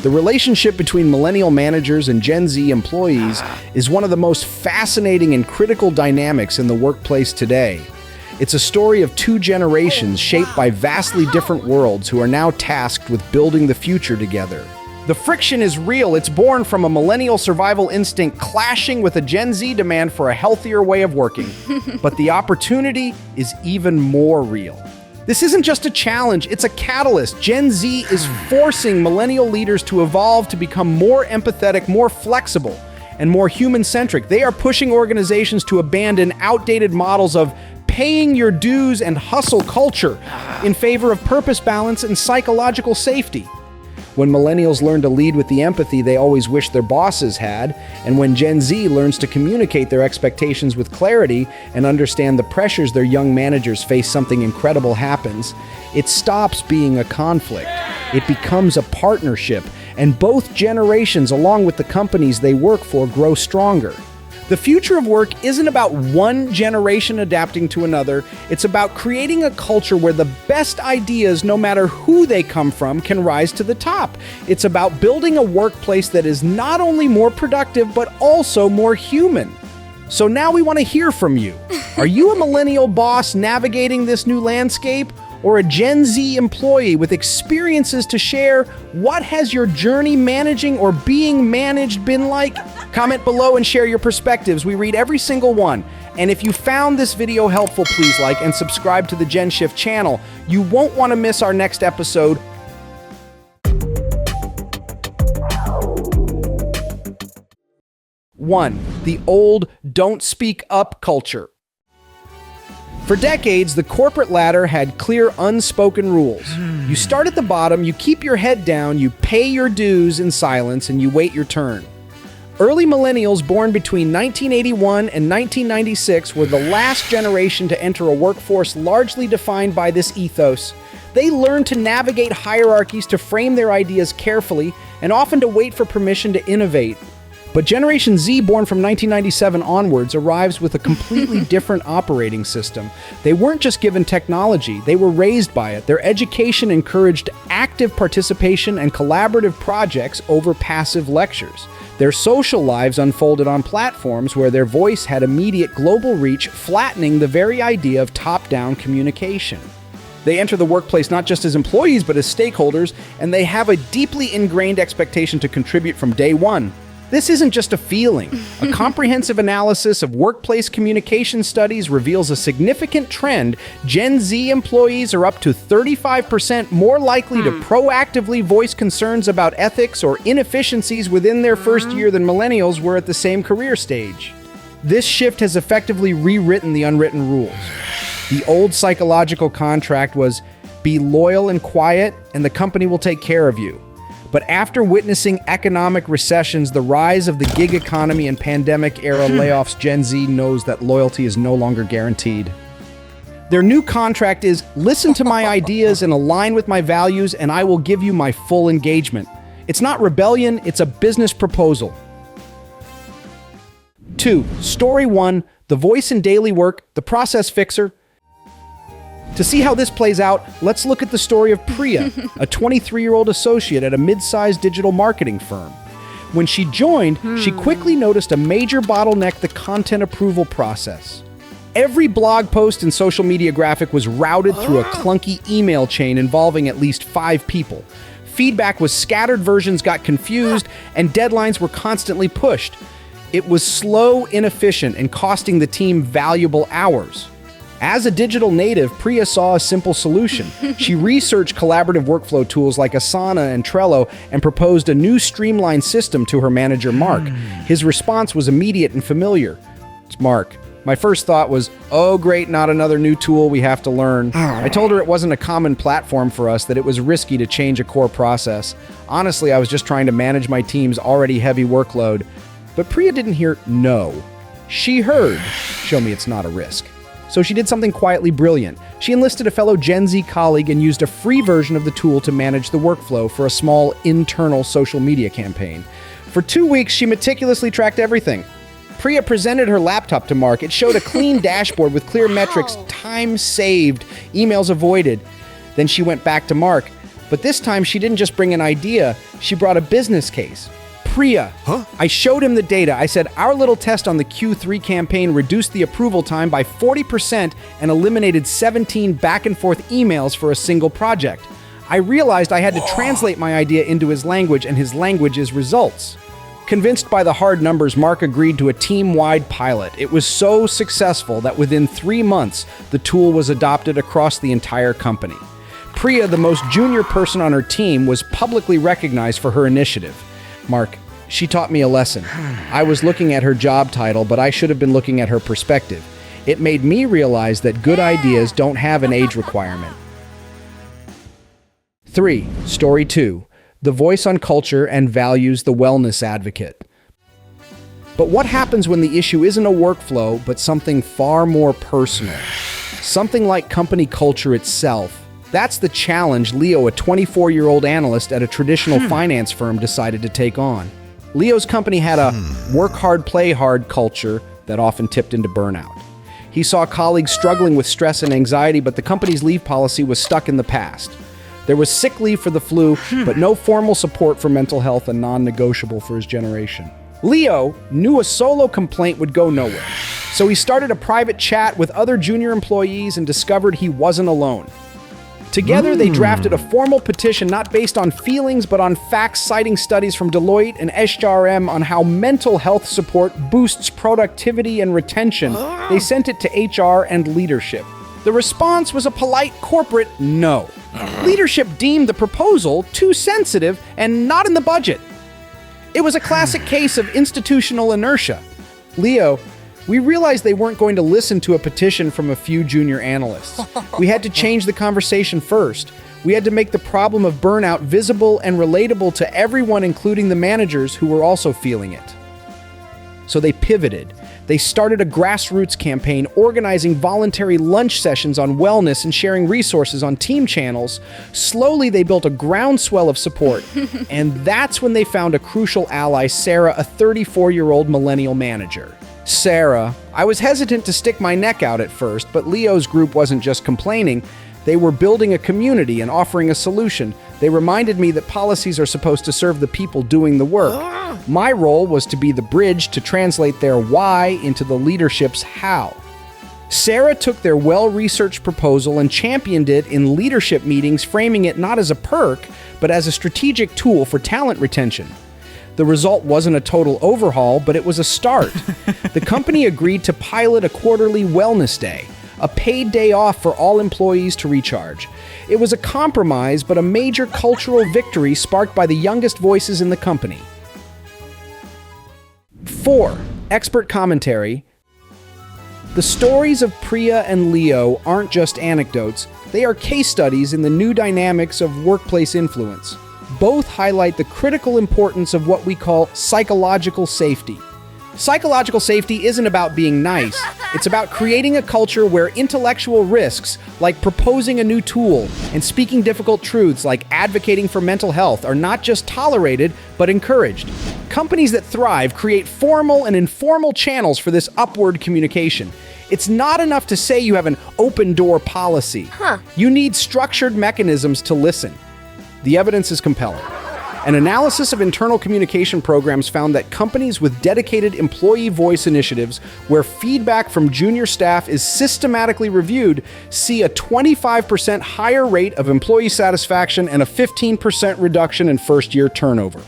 The relationship between millennial managers and Gen Z employees is one of the most fascinating and critical dynamics in the workplace today. It's a story of two generations shaped by vastly different worlds who are now tasked with building the future together. The friction is real. It's born from a millennial survival instinct clashing with a Gen Z demand for a healthier way of working. But the opportunity is even more real. This isn't just a challenge, it's a catalyst. Gen Z is forcing millennial leaders to evolve to become more empathetic, more flexible, and more human-centric. They are pushing organizations to abandon outdated models of paying your dues and hustle culture in favor of purpose, balance, and psychological safety. When millennials learn to lead with the empathy they always wish their bosses had, and when Gen Z learns to communicate their expectations with clarity and understand the pressures their young managers face, something incredible happens. It stops being a conflict. It becomes a partnership, and both generations, along with the companies they work for, grow stronger. The future of work isn't about one generation adapting to another. It's about creating a culture where the best ideas, no matter who they come from, can rise to the top. It's about building a workplace that is not only more productive, but also more human. So now we want to hear from you. Are you a millennial boss navigating this new landscape? Or a Gen Z employee with experiences to share? What has your journey managing or being managed been like? Comment below and share your perspectives. We read every single one. And if you found this video helpful, please like and subscribe to the GENSHIFT channel. You won't want to miss our next episode. One, the old don't speak up culture. For decades, the corporate ladder had clear, unspoken rules. You start at the bottom, you keep your head down, you pay your dues in silence, and you wait your turn. Early millennials born between 1981 and 1996 were the last generation to enter a workforce largely defined by this ethos. They learned to navigate hierarchies, to frame their ideas carefully, and often to wait for permission to innovate. But Generation Z, born from 1997 onwards, arrives with a completely different operating system. They weren't just given technology, they were raised by it. Their education encouraged active participation and collaborative projects over passive lectures. Their social lives unfolded on platforms where their voice had immediate global reach, flattening the very idea of top-down communication. They enter the workplace not just as employees, but as stakeholders, and they have a deeply ingrained expectation to contribute from day one. This isn't just a feeling. A comprehensive analysis of workplace communication studies reveals a significant trend. Gen Z employees are up to 35% more likely to proactively voice concerns about ethics or inefficiencies within their first year than millennials were at the same career stage. This shift has effectively rewritten the unwritten rules. The old psychological contract was, be loyal and quiet, and the company will take care of you. But after witnessing economic recessions, the rise of the gig economy and pandemic-era layoffs, Gen Z knows that loyalty is no longer guaranteed. Their new contract is, listen to my ideas and align with my values, and I will give you my full engagement. It's not rebellion, it's a business proposal. 2. Story 1, the voice in daily work, the process fixer. To see how this plays out, let's look at the story of Priya, a 23-year-old associate at a mid-sized digital marketing firm. When she joined, she quickly noticed a major bottleneck: the content approval process. Every blog post and social media graphic was routed through a clunky email chain involving at least 5 people. Feedback was scattered, versions got confused, and deadlines were constantly pushed. It was slow, inefficient, and costing the team valuable hours. As a digital native, Priya saw a simple solution. She researched collaborative workflow tools like Asana and Trello and proposed a new streamlined system to her manager, Mark. His response was immediate and familiar. It's Mark. My first thought was, oh great, not another new tool we have to learn. I told her it wasn't a common platform for us, that it was risky to change a core process. Honestly, I was just trying to manage my team's already heavy workload. But Priya didn't hear no. She heard, show me it's not a risk. So she did something quietly brilliant. She enlisted a fellow Gen Z colleague and used a free version of the tool to manage the workflow for a small internal social media campaign. For 2 weeks, she meticulously tracked everything. Priya presented her laptop to Mark. It showed a clean dashboard with clear metrics, time saved, emails avoided. Then she went back to Mark. But this time, she didn't just bring an idea, she brought a business case. Priya. I showed him the data. I said, our little test on the Q3 campaign reduced the approval time by 40% and eliminated 17 back-and-forth emails for a single project. I realized I had to translate my idea into his language, and his language is results. Convinced by the hard numbers, Mark agreed to a team-wide pilot. It was so successful that within 3 months, the tool was adopted across the entire company. Priya, the most junior person on her team, was publicly recognized for her initiative. Mark, she taught me a lesson. I was looking at her job title, but I should have been looking at her perspective. It made me realize that good ideas don't have an age requirement. 3. Story 2. The voice on culture and values, the wellness advocate. But what happens when the issue isn't a workflow, but something far more personal? Something like company culture itself. That's the challenge Leo, a 24-year-old analyst at a traditional finance firm, decided to take on. Leo's company had a work hard, play hard culture that often tipped into burnout. He saw colleagues struggling with stress and anxiety, but the company's leave policy was stuck in the past. There was sick leave for the flu, but no formal support for mental health, a non-negotiable for his generation. Leo knew a solo complaint would go nowhere, so he started a private chat with other junior employees and discovered he wasn't alone. Together, they drafted a formal petition not based on feelings, but on facts, citing studies from Deloitte and SHRM on how mental health support boosts productivity and retention. They sent it to HR and leadership. The response was a polite corporate no. Leadership deemed the proposal too sensitive and not in the budget. It was a classic case of institutional inertia. Leo, we realized they weren't going to listen to a petition from a few junior analysts. We had to change the conversation first. We had to make the problem of burnout visible and relatable to everyone, including the managers who were also feeling it. So they pivoted. They started a grassroots campaign, organizing voluntary lunch sessions on wellness and sharing resources on team channels. Slowly, they built a groundswell of support. And that's when they found a crucial ally, Sarah, a 34-year-old millennial manager. Sarah, I was hesitant to stick my neck out at first, but Leo's group wasn't just complaining. They were building a community and offering a solution. They reminded me that policies are supposed to serve the people doing the work. My role was to be the bridge to translate their why into the leadership's how. Sarah took their well-researched proposal and championed it in leadership meetings, framing it not as a perk, but as a strategic tool for talent retention. The result wasn't a total overhaul, but it was a start. The company agreed to pilot a quarterly wellness day, a paid day off for all employees to recharge. It was a compromise, but a major cultural victory sparked by the youngest voices in the company. 4. Expert commentary. The stories of Priya and Leo aren't just anecdotes, they are case studies in the new dynamics of workplace influence. Both highlight the critical importance of what we call psychological safety. Psychological safety isn't about being nice. It's about creating a culture where intellectual risks, like proposing a new tool and speaking difficult truths like advocating for mental health, are not just tolerated, but encouraged. Companies that thrive create formal and informal channels for this upward communication. It's not enough to say you have an open-door policy. You need structured mechanisms to listen. The evidence is compelling. An analysis of internal communication programs found that companies with dedicated employee voice initiatives, where feedback from junior staff is systematically reviewed, see a 25% higher rate of employee satisfaction and a 15% reduction in first-year turnover.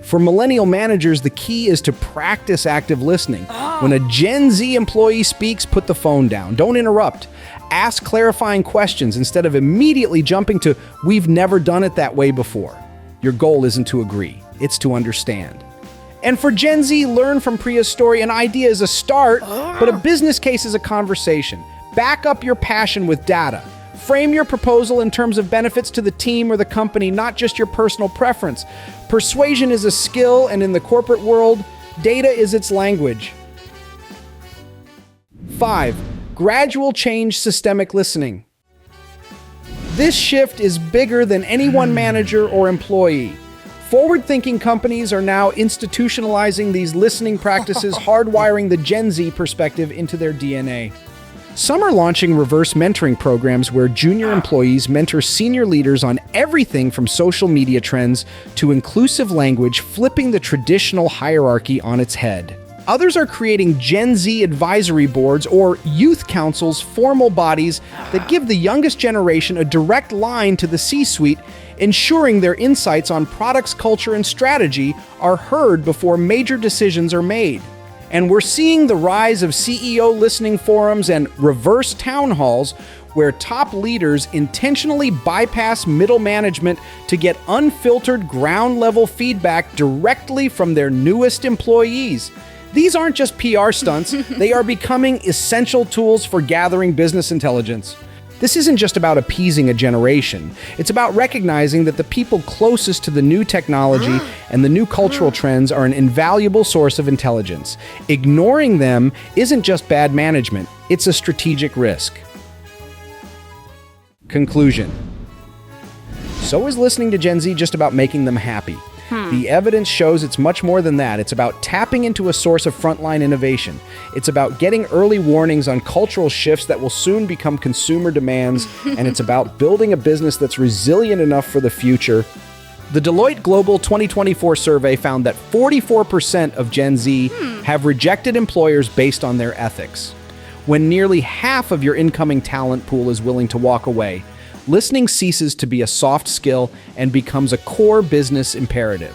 For millennial managers, the key is to practice active listening. When a Gen Z employee speaks, put the phone down. Don't interrupt. Ask clarifying questions instead of immediately jumping to, "We've never done it that way before." Your goal isn't to agree, it's to understand. And for Gen Z, learn from Priya's story. An idea is a start, but a business case is a conversation. Back up your passion with data. Frame your proposal in terms of benefits to the team or the company, not just your personal preference. Persuasion is a skill, and in the corporate world, data is its language. 5. Gradual change, systemic listening. This shift is bigger than any one manager or employee. Forward-thinking companies are now institutionalizing these listening practices, hardwiring the Gen Z perspective into their DNA. Some are launching reverse mentoring programs where junior employees mentor senior leaders on everything from social media trends to inclusive language, flipping the traditional hierarchy on its head. Others are creating Gen Z advisory boards or youth councils, formal bodies that give the youngest generation a direct line to the C-suite, ensuring their insights on products, culture, and strategy are heard before major decisions are made. And we're seeing the rise of CEO listening forums and reverse town halls where top leaders intentionally bypass middle management to get unfiltered ground-level feedback directly from their newest employees. These aren't just PR stunts, they are becoming essential tools for gathering business intelligence. This isn't just about appeasing a generation. It's about recognizing that the people closest to the new technology and the new cultural trends are an invaluable source of intelligence. Ignoring them isn't just bad management, it's a strategic risk. Conclusion. So is listening to Gen Z just about making them happy? The evidence shows it's much more than that. It's about tapping into a source of frontline innovation. It's about getting early warnings on cultural shifts that will soon become consumer demands, and it's about building a business that's resilient enough for the future. The Deloitte Global 2024 survey found that 44% of Gen Z have rejected employers based on their ethics. When nearly half of your incoming talent pool is willing to walk away, listening ceases to be a soft skill and becomes a core business imperative.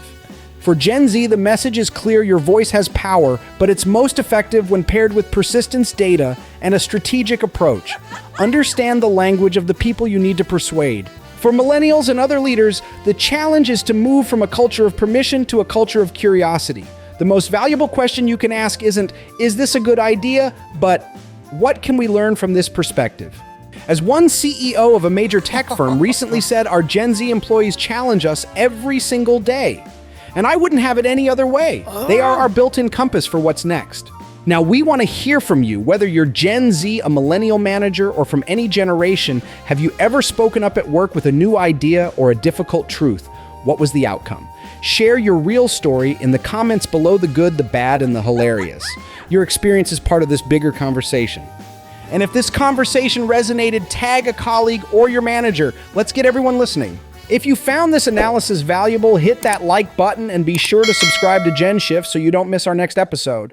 For Gen Z, the message is clear: your voice has power, but it's most effective when paired with persistence, data, and a strategic approach. Understand the language of the people you need to persuade. For millennials and other leaders, the challenge is to move from a culture of permission to a culture of curiosity. The most valuable question you can ask isn't, "Is this a good idea?" but, "What can we learn from this perspective?" As one CEO of a major tech firm recently said, our Gen Z employees challenge us every single day. And I wouldn't have it any other way. They are our built-in compass for what's next. Now, we want to hear from you, whether you're Gen Z, a millennial manager, or from any generation. Have you ever spoken up at work with a new idea or a difficult truth? What was the outcome? Share your real story in the comments below the good, the bad, and the hilarious. Your experience is part of this bigger conversation. And if this conversation resonated, tag a colleague or your manager. Let's get everyone listening. If you found this analysis valuable, hit that like button and be sure to subscribe to GENSHIFT so you don't miss our next episode.